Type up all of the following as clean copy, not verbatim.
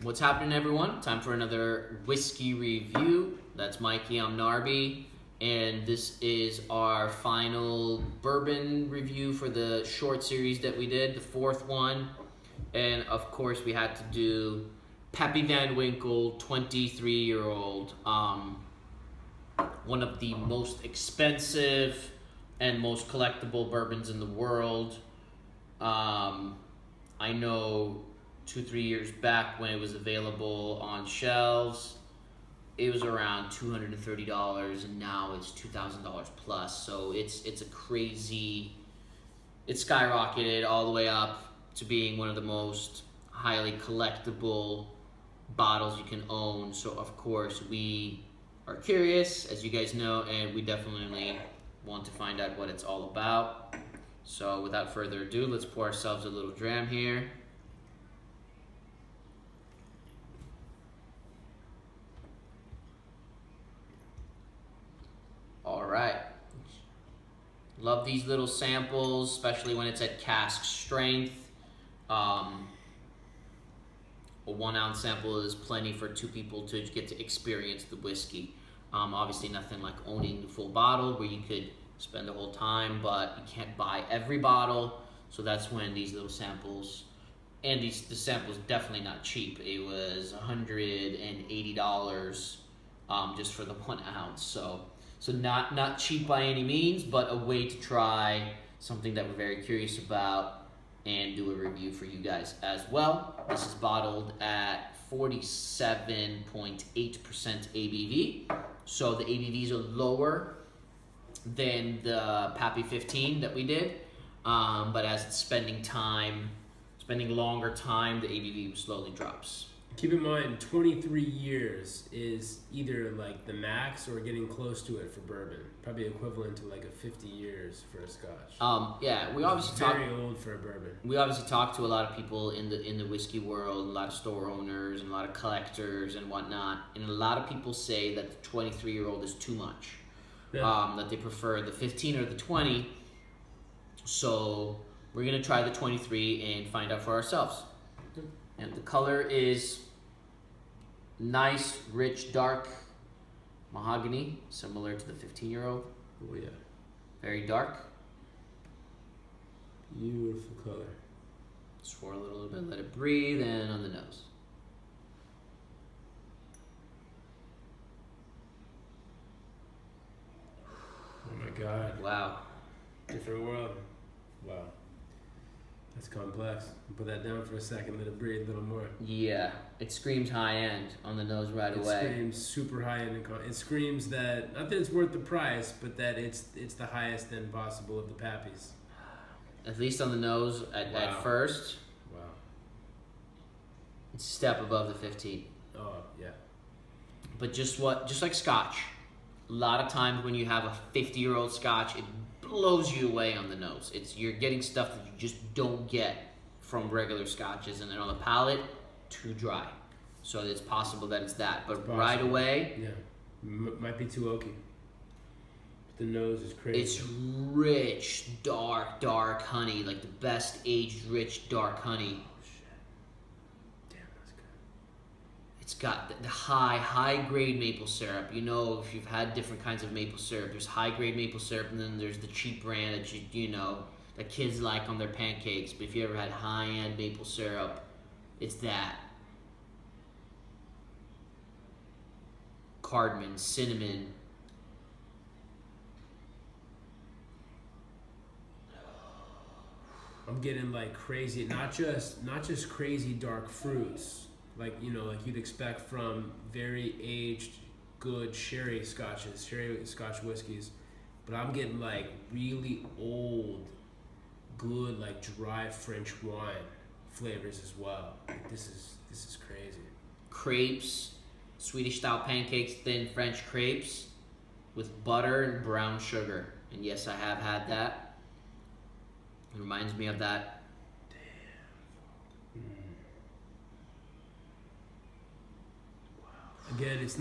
What's happening, everyone? Time for another whiskey review. That's Mikey, I'm Narby, and this is our final bourbon review for the short series that we did, the fourth one. And of course, we had to do Pappy Van Winkle, 23-year-old, one of the most expensive and most collectible bourbons in the world. I know 2-3 years back when it was available on shelves, it was around $230, and now it's $2,000 plus. So it's a crazy. It skyrocketed all the way up to being one of the most highly collectible bottles you can own. So of course we are curious, as you guys know, and we definitely want to find out what it's all about. So without further ado, let's pour ourselves a little dram here. All right. Love these little samples, especially when it's at cask strength. A 1 ounce sample is plenty for 2 people to get to experience the whiskey. Obviously nothing like owning the full bottle where you could spend the whole time, but you can't buy every bottle. So that's when these little samples, and the sample's definitely not cheap. It was $180 just for the 1 ounce. So not cheap by any means, but a way to try something that we're very curious about and do a review for you guys as well. This is bottled at 47.8% ABV. So the ABVs are lower than the Pappy 15 that we did. But as it's spending longer time, the ABV slowly drops. Keep in mind, 23 years is either like the max or getting close to it for bourbon. Probably equivalent to like a 50 years for a Scotch. Yeah, we obviously very old for a bourbon. We obviously talk to a lot of people in the whiskey world, a lot of store owners and a lot of collectors and whatnot, and a lot of people say that the 23-year-old is too much. Yeah. That they prefer the 15 or the 20. So we're gonna try the 23 and find out for ourselves. And the color is nice, rich, dark mahogany, similar to the 15-year-old. Oh yeah. Very dark. Beautiful color. Swirl it a little bit, let it breathe, and on the nose. Oh my God. Wow. Different world. Wow. That's complex. Put that down for a second, let it breathe a little more. Yeah, it screams high end on the nose right away. It screams super high end. It screams that, not that it's worth the price, but that it's the highest end possible of the Pappies. At least on the nose at first. Wow. It's a step above the 15. Oh, yeah. But just like Scotch, a lot of times when you have a 50-year-old Scotch, it blows you away on the nose. You're getting stuff that you just don't get from regular Scotches, and then on the palate, too dry. So it's possible that it's that. But right away, yeah, might be too oaky. But the nose is crazy. It's rich, dark honey, like the best aged, rich, dark honey. Oh shit! Damn, that's good. It's got the high grade maple syrup. You know, if you've had different kinds of maple syrup, there's high grade maple syrup, and then there's the cheap brand that you know that kids like on their pancakes. But if you ever had high end maple syrup, it's that. Cardamom, cinnamon. I'm getting like crazy, not just crazy dark fruits. Like, you know, like you'd expect from very aged, good sherry Scotch whiskeys. But I'm getting like really old, good, like dry French wine flavors as well. Like, this is crazy. Crepes, Swedish style pancakes, thin French crepes with butter and brown sugar. And yes, I have had that. It reminds me of that. Again, it's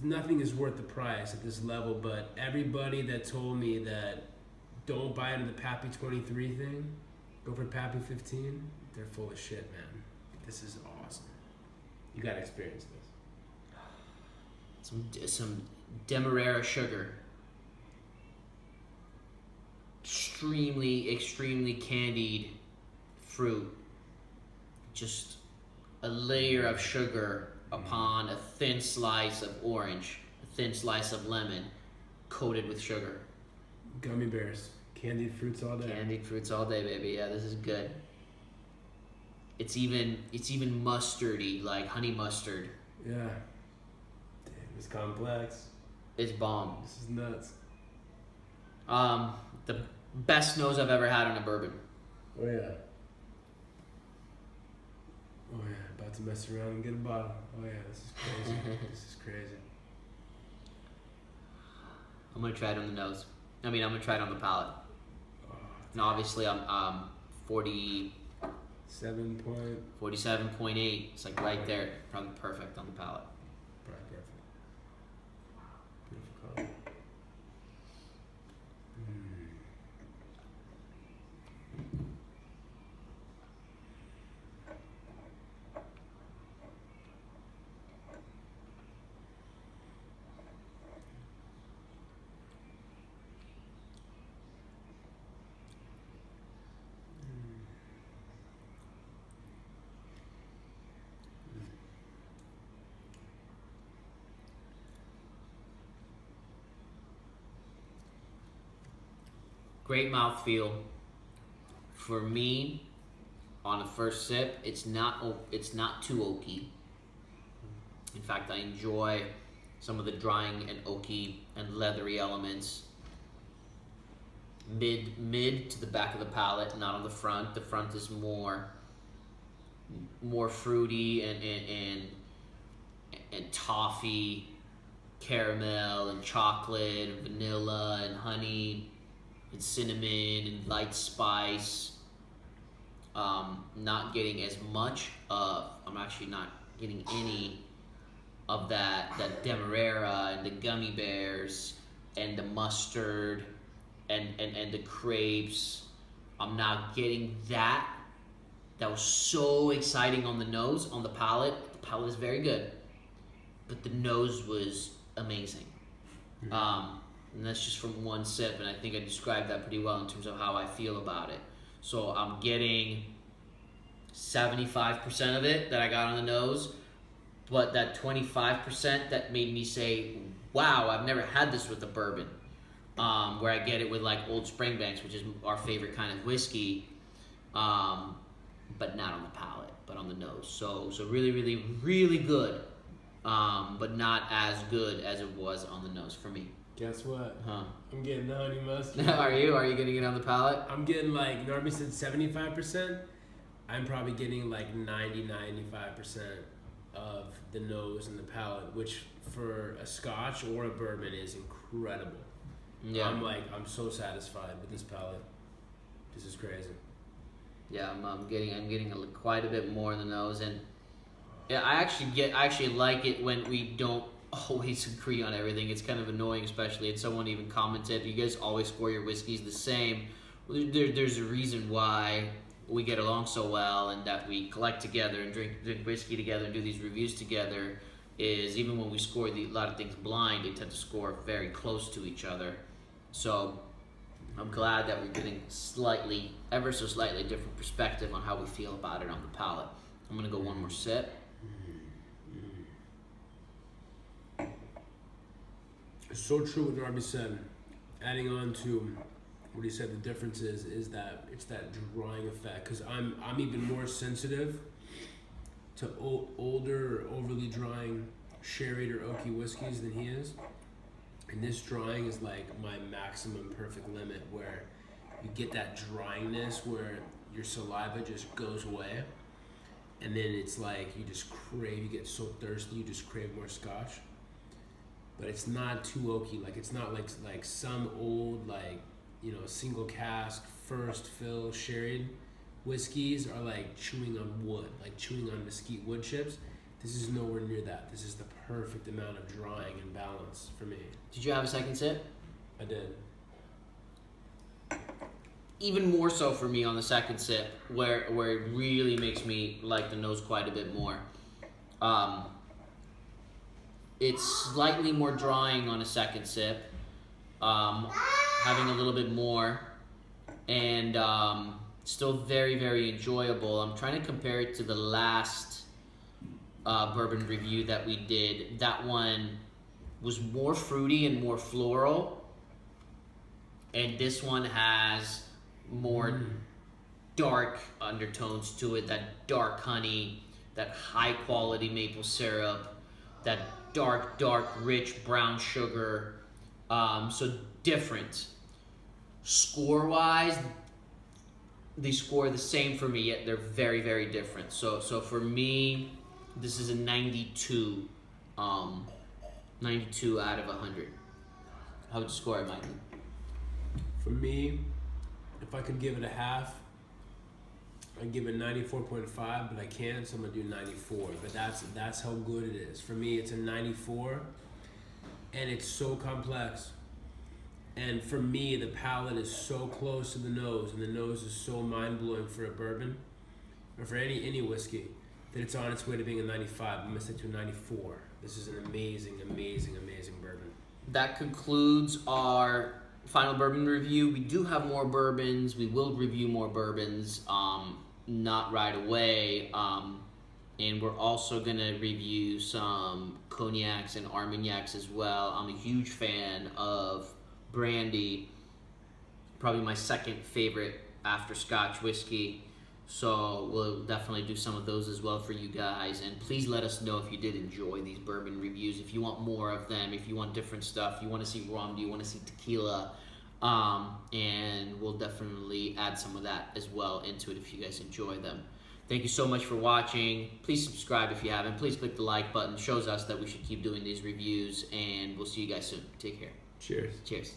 nothing is worth the price at this level, but everybody that told me that don't buy into the Pappy 23 thing, go for Pappy 15, they're full of shit, man. This is awesome. You gotta experience this. Some Demerara sugar. Extremely candied fruit. Just a layer of sugar upon a thin slice of orange, a thin slice of lemon, coated with sugar. Gummy bears. Candied fruits all day. Candied fruits all day, baby. Yeah, this is good. It's even mustardy, like honey mustard. Yeah. Damn, it's complex. It's bomb. This is nuts. The best nose I've ever had on a bourbon. Oh yeah. Oh yeah. About to mess around and get a bottle. Oh yeah, this is crazy. This is crazy. I'm gonna try it on the nose. I'm gonna try it on the palate. Oh, And obviously I'm 47.8. 7.8. It's like right there, probably perfect on the palate. Perfect. Beautiful color. Great mouthfeel. For me, on the first sip, it's not too oaky. In fact, I enjoy some of the drying and oaky and leathery elements. Mid to the back of the palate, not on the front. The front is more fruity and toffee, caramel and chocolate and vanilla and honey and cinnamon and light spice. Not getting as much of, I'm actually not getting any of that Demerara and the gummy bears and the mustard and the crepes. I'm not getting that. That was so exciting on the nose, on the palate. The palate is very good, but the nose was amazing. And that's just from one sip, and I think I described that pretty well in terms of how I feel about it. So I'm getting 75% of it that I got on the nose, but that 25% that made me say, wow, I've never had this with a bourbon. Where I get it with like Old Springbanks, which is our favorite kind of whiskey, but not on the palate, but on the nose. So really good, but not as good as it was on the nose for me. Guess what? Huh? I'm getting the honey mustard. Are you getting it on the palate? I'm getting like, Norby said 75%. I'm probably getting like 90-95% of the nose and the palate, which for a Scotch or a bourbon is incredible. Yeah. I'm so satisfied with this palate. This is crazy. Yeah, I'm getting quite a bit more in the nose, and yeah, I actually like it when we don't always agree on everything. It's kind of annoying, especially, and someone even commented, you guys always score your whiskeys the same. Well, there's a reason why we get along so well and that we collect together and drink whiskey together and do these reviews together, is even when we score a lot of things blind, they tend to score very close to each other. So I'm glad that we're getting ever so slightly different perspective on how we feel about it on the palate. I'm gonna go one more sip. It's so true what Norby said. Adding on to what he said, the difference is that it's that drying effect. Because I'm even more sensitive to older or overly drying sherried or oaky whiskeys than he is. And this drying is like my maximum perfect limit, where you get that dryiness where your saliva just goes away, and then it's like you get so thirsty, you just crave more Scotch. But it's not too oaky. Like, it's not like some old, like, single cask first fill sherried whiskeys are like chewing on wood, like chewing on mesquite wood chips. This is nowhere near that. This is the perfect amount of drying and balance for me. Did you have a second sip? I did. even more so for me on the second sip, where it really makes me like the nose quite a bit more. It's slightly more drying on a second sip, having a little bit more, and still very, very enjoyable. I'm trying to compare it to the last bourbon review that we did. That one was more fruity and more floral, and this one has more dark undertones to it, that dark honey, that high quality maple syrup, that dark, rich brown sugar. So different. Score-wise, they score the same for me, yet they're very, very different. So for me, this is a 92, 92 out of 100. How would you score it, Mikey? For me, if I could give it a half, I'd give it 94.5, but I can't, so I'm gonna do 94. But that's how good it is. For me, it's a 94, and it's so complex. And for me, the palate is so close to the nose, and the nose is so mind-blowing for a bourbon, or for any whiskey, that it's on its way to being a 95. I'm gonna stick to a 94. This is an amazing, amazing, amazing bourbon. That concludes our final bourbon review. We do have more bourbons. We will review more bourbons, not right away. And we're also gonna review some cognacs and armagnacs as well. I'm a huge fan of brandy, probably my second favorite after Scotch whiskey. So we'll definitely do some of those as well for you guys. And please let us know if you did enjoy these bourbon reviews, if you want more of them, if you want different stuff, you want to see rum, do you want to see tequila, and we'll definitely add some of that as well into it if you guys enjoy them. Thank you so much for watching. Please subscribe if you haven't. Please click the like button. It shows us that we should keep doing these reviews, and we'll see you guys soon. Take care. Cheers. Cheers.